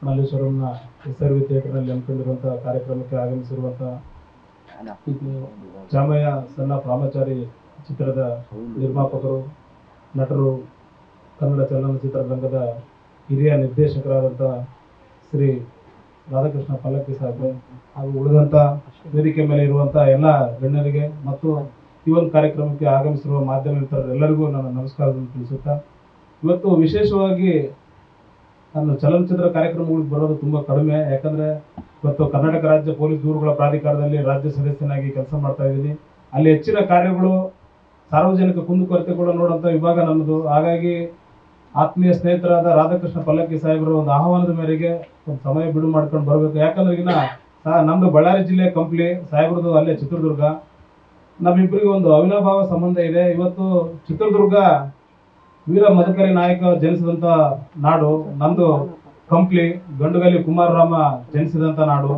ಮಲ್ಲೇಶ್ವರಂನ SRV ಥಿಯೇಟರ್ನಲ್ಲಿ ಹಮ್ಮಿಕೊಂಡಿರುವಂತಹ ಕಾರ್ಯಕ್ರಮಕ್ಕೆ ಆಗಮಿಸಿರುವಂತಹ ಚಾಮಯ್ಯ ಸಣ್ಣ ಪ್ರಾಮಾಚಾರಿ ಚಿತ್ರದ ನಿರ್ಮಾಪಕರು, ನಟರು, ಕನ್ನಡ ಚಲನಚಿತ್ರರಂಗದ ಹಿರಿಯ ನಿರ್ದೇಶಕರಾದಂಥ ಶ್ರೀ ರಾಧಾಕೃಷ್ಣ ಪಲ್ಲಕ್ಕಿ ಸಾಹೇಬ್ರೆ ಹಾಗೂ ಉಳಿದಂಥ ವೇದಿಕೆ ಮೇಲೆ ಇರುವಂಥ ಎಲ್ಲ ಗಣ್ಯರಿಗೆ ಮತ್ತು ಈ ಒಂದು ಕಾರ್ಯಕ್ರಮಕ್ಕೆ ಆಗಮಿಸಿರುವ ಮಾಧ್ಯಮ ಮಿತ್ರರೆಲ್ಲರಿಗೂ ನನ್ನ ನಮಸ್ಕಾರವನ್ನು ತಿಳಿಸುತ್ತಾ, ಇವತ್ತು ವಿಶೇಷವಾಗಿ ನಾನು ಚಲನಚಿತ್ರ ಕಾರ್ಯಕ್ರಮಗಳಿಗೆ ಬರೋದು ತುಂಬ ಕಡಿಮೆ. ಯಾಕಂದರೆ ಇವತ್ತು ಕರ್ನಾಟಕ ರಾಜ್ಯ ಪೊಲೀಸ್ ದೂರುಗಳ ಪ್ರಾಧಿಕಾರದಲ್ಲಿ ರಾಜ್ಯ ಸದಸ್ಯನಾಗಿ ಕೆಲಸ ಮಾಡ್ತಾ ಇದ್ದೀನಿ. ಅಲ್ಲಿ ಹೆಚ್ಚಿನ ಕಾರ್ಯಗಳು ಸಾರ್ವಜನಿಕ ಕುಂದುಕೊರತೆಗಳು ನೋಡುವಂಥ ವಿಭಾಗ ನಮ್ಮದು. ಹಾಗಾಗಿ ಆತ್ಮೀಯ ಸ್ನೇಹಿತರಾದ ರಾಧಾಕೃಷ್ಣ ಪಲ್ಲಕ್ಕಿ ಸಾಹೇಬರ ಒಂದು ಆಹ್ವಾನದ ಮೇರೆಗೆ ಒಂದು ಸಮಯ ಬಿಡು ಮಾಡ್ಕೊಂಡು ಬರಬೇಕು. ಯಾಕಂದ್ರೆ ಈಗಿನ ನಮ್ಮದು ಬಳ್ಳಾರಿ ಜಿಲ್ಲೆ ಕಂಪ್ಲಿ, ಸಾಹೇಬ್ರದ್ದು ಅಲ್ಲೇ ಚಿತ್ರದುರ್ಗ. ನಮ್ಮಿಬ್ಬರಿಗೆ ಒಂದು ಅವಿನಾಭಾವ ಸಂಬಂಧ ಇದೆ. ಇವತ್ತು ಚಿತ್ರದುರ್ಗ ವೀರ ಮದಕರಿ ನಾಯಕ ಜನಿಸಿದಂಥ ನಾಡು, ನಮ್ಮದು ಕಂಪ್ಲಿ ಗಂಡುಗಲಿ ಕುಮಾರರಾಮ ಜನಿಸಿದಂಥ ನಾಡು.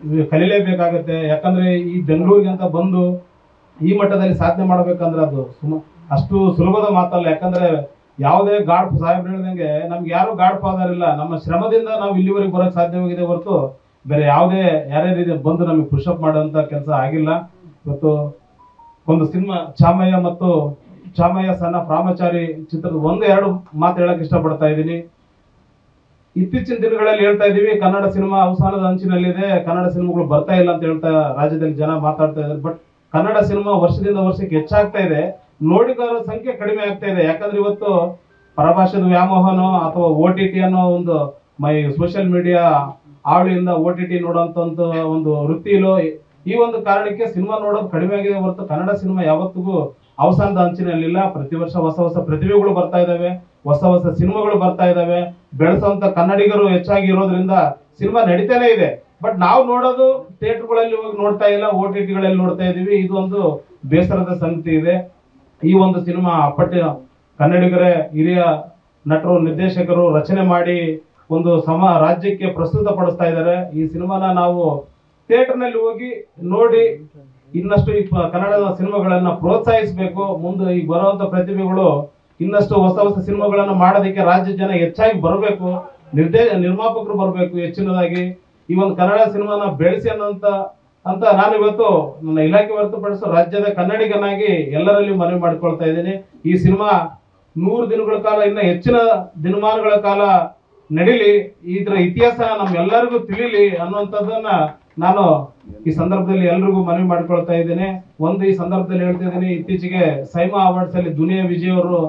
ಇದು ಕಲೀಲೇಬೇಕಾಗತ್ತೆ. ಯಾಕಂದರೆ ಈ ಬೆಂಗಳೂರಿಗೆ ಅಂತ ಬಂದು ಈ ಮಟ್ಟದಲ್ಲಿ ಸಾಧನೆ ಮಾಡಬೇಕಂದ್ರೆ ಅದು ಅಷ್ಟು ಸುಲಭದ ಮಾತಲ್ಲ. ಯಾಕಂದರೆ ಯಾವುದೇ ಗಾಡ್ ಸಾಹೇಬ್ರು ಹೇಳ್ದಂಗೆ ನಮ್ಗೆ ಯಾರು ಗಾಡ್ ಫಾದರ್ ಇಲ್ಲ. ನಮ್ಮ ಶ್ರಮದಿಂದ ನಾವು ಇಲ್ಲಿವರೆಗೆ ಬರೋಕ್ಕೆ ಸಾಧ್ಯವಾಗಿದೆ ಹೊರತು ಬೇರೆ ಯಾವುದೇ ಯಾರ್ಯಾರ ರೀತಿ ಬಂದು ನಮಗೆ ಪುಷಪ್ ಮಾಡುವಂಥ ಕೆಲಸ ಆಗಿಲ್ಲ. ಇವತ್ತು ಒಂದು ಸಿನಿಮಾ ಚಾಮಯ್ಯ ಮತ್ತು ಚಾಮಯ್ಯ ಸಣ್ಣ ಪ್ರಾಮಾಚಾರಿ ಚಿತ್ರದ ಎರಡು ಮಾತು ಹೇಳಕ್ ಇಷ್ಟಪಡ್ತಾ ಇದ್ದೀನಿ. ಇತ್ತೀಚಿನ ದಿನಗಳಲ್ಲಿ ಹೇಳ್ತಾ ಇದ್ದೀವಿ ಕನ್ನಡ ಸಿನಿಮಾ ಅವಸಾನದ ಅಂಚಿನಲ್ಲಿದೆ, ಕನ್ನಡ ಸಿನಿಮಾಗಳು ಬರ್ತಾ ಇಲ್ಲ ಅಂತ ಹೇಳ್ತಾ ರಾಜ್ಯದಲ್ಲಿ ಜನ ಮಾತಾಡ್ತಾ ಇದ್ದಾರೆ. ಬಟ್ ಕನ್ನಡ ಸಿನಿಮಾ ವರ್ಷದಿಂದ ವರ್ಷಕ್ಕೆ ಹೆಚ್ಚಾಗ್ತಾ ಇದೆ, ನೋಡಿಗಾರರ ಸಂಖ್ಯೆ ಕಡಿಮೆ ಆಗ್ತಾ ಇದೆ. ಯಾಕಂದ್ರೆ ಇವತ್ತು ಪರಭಾಷೆದ ವ್ಯಾಮೋಹನೋ ಅಥವಾ OTT ಅನ್ನೋ ಒಂದು ಸೋಷಿಯಲ್ ಮೀಡಿಯಾ ಆವಳಿಯಿಂದ OTT ನೋಡುವಂತ ಒಂದು ವೃತ್ತಿಲೋ ಈ ಒಂದು ಕಾರಣಕ್ಕೆ ಸಿನಿಮಾ ನೋಡೋದು ಕಡಿಮೆ ಆಗಿದೆ ಹೊರತು ಕನ್ನಡ ಸಿನಿಮಾ ಯಾವತ್ತಿಗೂ ಅವಸಾನದ ಅಂಚಿನಲ್ಲಿಲ್ಲ. ಪ್ರತಿ ವರ್ಷ ಹೊಸ ಹೊಸ ಪ್ರತಿಭೆಗಳು ಬರ್ತಾ ಇದಾವೆ, ಹೊಸ ಹೊಸ ಸಿನಿಮಾಗಳು ಬರ್ತಾ ಇದಾವೆ. ಬೆಳೆಸುವಂತ ಕನ್ನಡಿಗರು ಹೆಚ್ಚಾಗಿ ಇರೋದ್ರಿಂದ ಸಿನಿಮಾ ನಡೀತಾನೆ ಇದೆ. ಬಟ್ ನಾವು ನೋಡೋದು ಥಿಯೇಟರ್ಗಳಲ್ಲಿ ಹೋಗಿ ನೋಡ್ತಾ ಇಲ್ಲ, OTTಗಳಲ್ಲಿ ನೋಡ್ತಾ ಇದೀವಿ. ಇದು ಒಂದು ಬೇಸರದ ಸಂಗತಿ ಇದೆ. ಈ ಒಂದು ಸಿನಿಮಾ ಅಪ್ಪಟ್ಟ ಕನ್ನಡಿಗರೇ ಹಿರಿಯ ನಟರು, ನಿರ್ದೇಶಕರು ರಚನೆ ಮಾಡಿ ಒಂದು ರಾಜ್ಯಕ್ಕೆ ಪ್ರಸ್ತುತ ಪಡಿಸ್ತಾ ಇದ್ದಾರೆ. ಈ ಸಿನಿಮಾನ ನಾವು ಥಿಯೇಟರ್ನಲ್ಲಿ ಹೋಗಿ ನೋಡಿ ಇನ್ನಷ್ಟು ಈ ಕನ್ನಡದ ಸಿನಿಮಾಗಳನ್ನ ಪ್ರೋತ್ಸಾಹಿಸಬೇಕು. ಮುಂದೆ ಈ ಬರುವಂತ ಪ್ರತಿಭೆಗಳು ಇನ್ನಷ್ಟು ಹೊಸ ಹೊಸ ಸಿನಿಮಾಗಳನ್ನ ಮಾಡೋದಕ್ಕೆ ರಾಜ್ಯ ಜನ ಹೆಚ್ಚಾಗಿ ಬರಬೇಕು, ನಿರ್ಮಾಪಕರು ಬರಬೇಕು ಹೆಚ್ಚಿನದಾಗಿ. ಈ ಒಂದು ಕನ್ನಡ ಸಿನಿಮಾನ ಬೆಳೆಸಿ ಅಂತ ನಾನು ಇವತ್ತು ನನ್ನ ಇಲಾಖೆ ಹೊರತುಪಡಿಸೋ ರಾಜ್ಯದ ಕನ್ನಡಿಗನಾಗಿ ಎಲ್ಲರಲ್ಲಿ ಮನವಿ ಮಾಡಿಕೊಳ್ತಾ ಇದ್ದೀನಿ. ಈ ಸಿನಿಮಾ 100 ದಿನಗಳ ಕಾಲ, ಇನ್ನ ಹೆಚ್ಚಿನ ದಿನಮಾನಗಳ ಕಾಲ ನಡೀಲಿ, ಇದರ ಇತಿಹಾಸ ನಮ್ಗೆಲ್ಲರಿಗೂ ತಿಳಿಲಿ ಅನ್ನುವಂಥದ್ದನ್ನ ನಾನು ಈ ಸಂದರ್ಭದಲ್ಲಿ ಎಲ್ರಿಗೂ ಮನವಿ ಮಾಡಿಕೊಳ್ತಾ ಇದ್ದೇನೆ. ಈ ಸಂದರ್ಭದಲ್ಲಿ ಹೇಳ್ತಾ ಇದ್ದೀನಿ, ಇತ್ತೀಚೆಗೆ ಸೈಮಾ ಅವಾರ್ಡ್ಸ್ ಅಲ್ಲಿ ದುನಿಯಾ ವಿಜಯ್ ಅವರು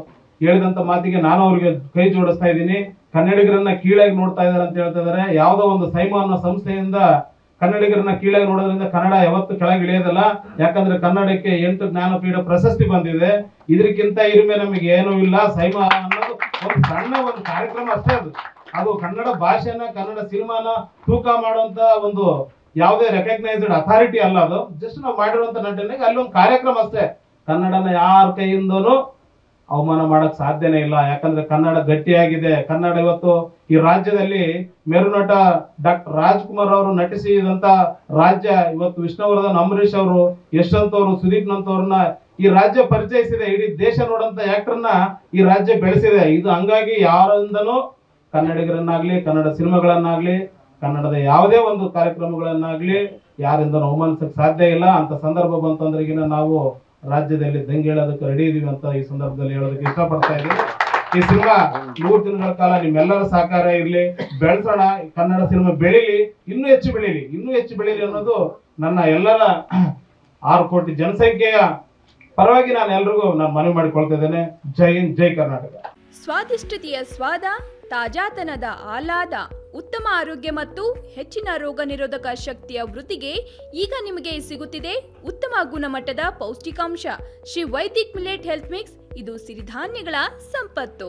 ಹೇಳಿದಂತ ಮಾತಿಗೆ ನಾನು ಅವ್ರಿಗೆ ಕೈ ಜೋಡಿಸ್ತಾ ಇದ್ದೀನಿ. ಕನ್ನಡಿಗರನ್ನ ಕೀಳಾಗಿ ನೋಡ್ತಾ ಇದಾರೆ ಅಂತ ಹೇಳ್ತಾ ಇದಾರೆ. ಯಾವುದೋ ಒಂದು ಸೈಮಾ ಅನ್ನೋ ಸಂಸ್ಥೆಯಿಂದ ಕನ್ನಡಿಗರನ್ನ ಕೀಳಾಗಿ ನೋಡೋದ್ರಿಂದ ಕನ್ನಡ ಯಾವತ್ತು ಕೆಳಗೆ ಇಳಿಯೋದಲ್ಲ. ಯಾಕಂದ್ರೆ ಕನ್ನಡಕ್ಕೆ 8 ಜ್ಞಾನಪೀಠ ಪ್ರಶಸ್ತಿ ಬಂದಿದೆ. ಇದಕ್ಕಿಂತ ಹಿರಿಮೆ ನಮಗೆ ಏನೂ ಇಲ್ಲ. ಸೈಮಾ ಅನ್ನೋದು ಒಂದು ಸಣ್ಣ ಒಂದು ಕಾರ್ಯಕ್ರಮ ಅಷ್ಟೇ. ಅದು ಕನ್ನಡ ಭಾಷೆನ, ಕನ್ನಡ ಸಿನಿಮಾನ ತೂಕ ಮಾಡುವಂತ ಒಂದು ಯಾವುದೇ ರೆಕಗ್ನೈಸ್ಡ್ ಅಥಾರಿಟಿ ಅಲ್ಲ. ಅದು ಜಸ್ಟ್ ನಾವು ಮಾಡಿರುವಂತ ನಟನೆಗೆ ಅಲ್ಲಿ ಒಂದು ಕಾರ್ಯಕ್ರಮ ಅಷ್ಟೇ. ಕನ್ನಡನ ಯಾರ ಕೈಯಿಂದನೂ ಅವಮಾನ ಮಾಡಕ್ ಸಾಧ್ಯನೇ ಇಲ್ಲ. ಯಾಕಂದ್ರೆ ಕನ್ನಡ ಗಟ್ಟಿಯಾಗಿದೆ. ಕನ್ನಡ ಇವತ್ತು ಈ ರಾಜ್ಯದಲ್ಲಿ ಮೇರುನಟ ಡಾಕ್ಟರ್ ರಾಜ್ಕುಮಾರ್ ಅವರು ನಟಿಸಿದಂತ ರಾಜ್ಯ ಇವತ್ತು ವಿಷ್ಣುವರ್ಧನ್, ಅಂಬರೀಷ್ ಅವರು, ಯಶವಂತ್ ಅವರು, ಸುದೀಪ್ ನಂತವ್ರನ್ನ ಈ ರಾಜ್ಯ ಪರಿಚಯಿಸಿದೆ. ಇಡೀ ದೇಶ ನೋಡಂತ ಆಕ್ಟರ್ನ ಈ ರಾಜ್ಯ ಬೆಳೆಸಿದೆ. ಇದು ಹಂಗಾಗಿ ಯಾರಿಂದನೂ ಕನ್ನಡಿಗರನ್ನಾಗ್ಲಿ, ಕನ್ನಡ ಸಿನಿಮಾಗಳನ್ನಾಗ್ಲಿ, ಕನ್ನಡದ ಯಾವುದೇ ಒಂದು ಕಾರ್ಯಕ್ರಮಗಳನ್ನಾಗ್ಲಿ ಯಾರಿಂದ ಅವಮಾನಿಸಕ್ಕೆ ಸಾಧ್ಯ ಇಲ್ಲ. ಅಂತ ಸಂದರ್ಭ ಬಂತಂದ್ರೆ ಈಗಿನ ನಾವು ರಾಜ್ಯದಲ್ಲಿ ದಂಗೆ ಹೇಳೋದಕ್ಕೆ ರೆಡಿ ಇದೀವಿ ಅಂತ ಈ ಸಂದರ್ಭದಲ್ಲಿ ಹೇಳೋದಕ್ಕೆ ಇಷ್ಟಪಡ್ತಾ ಇದ್ದೀನಿ. ಈ ಸಿನಿಮಾ 100 ದಿನಗಳ ಕಾಲ ನಿಮ್ಮೆಲ್ಲರ ಸಹಕಾರ ಇರ್ಲಿ, ಬೆಳೆಸೋಣ. ಕನ್ನಡ ಸಿನಿಮಾ ಬೆಳೀಲಿ, ಇನ್ನೂ ಹೆಚ್ಚು ಬೆಳೀಲಿ ಅನ್ನೋದು ನನ್ನ ಎಲ್ಲರ 6 ಕೋಟಿ ಜನಸಂಖ್ಯೆಯ ಪರವಾಗಿ ನಾನು ಎಲ್ರಿಗೂ ಮನವಿ ಮಾಡಿಕೊಳ್ತಾ ಇದ್ದೇನೆ. ಜೈ ಹಿಂದ್, ಜೈ ಕರ್ನಾಟಕ. ಸ್ವಾದಿಷ್ಟತೆಯ ಸ್ವಾದ, ತಾಜಾತನದ ಆಹ್ಲಾದ, ಉತ್ತಮ ಆರೋಗ್ಯ ಮತ್ತು ಹೆಚ್ಚಿನ ರೋಗ ನಿರೋಧಕ ಶಕ್ತಿಯ ವೃದ್ಧಿಗೆ ಈಗ ನಿಮಗೆ ಸಿಗುತ್ತಿದೆ ಉತ್ತಮ ಗುಣಮಟ್ಟದ ಪೌಷ್ಟಿಕಾಂಶ. Shri Vaidik millet health mix, ಇದು ಸಿರಿಧಾನ್ಯಗಳ ಸಂಪತ್ತು.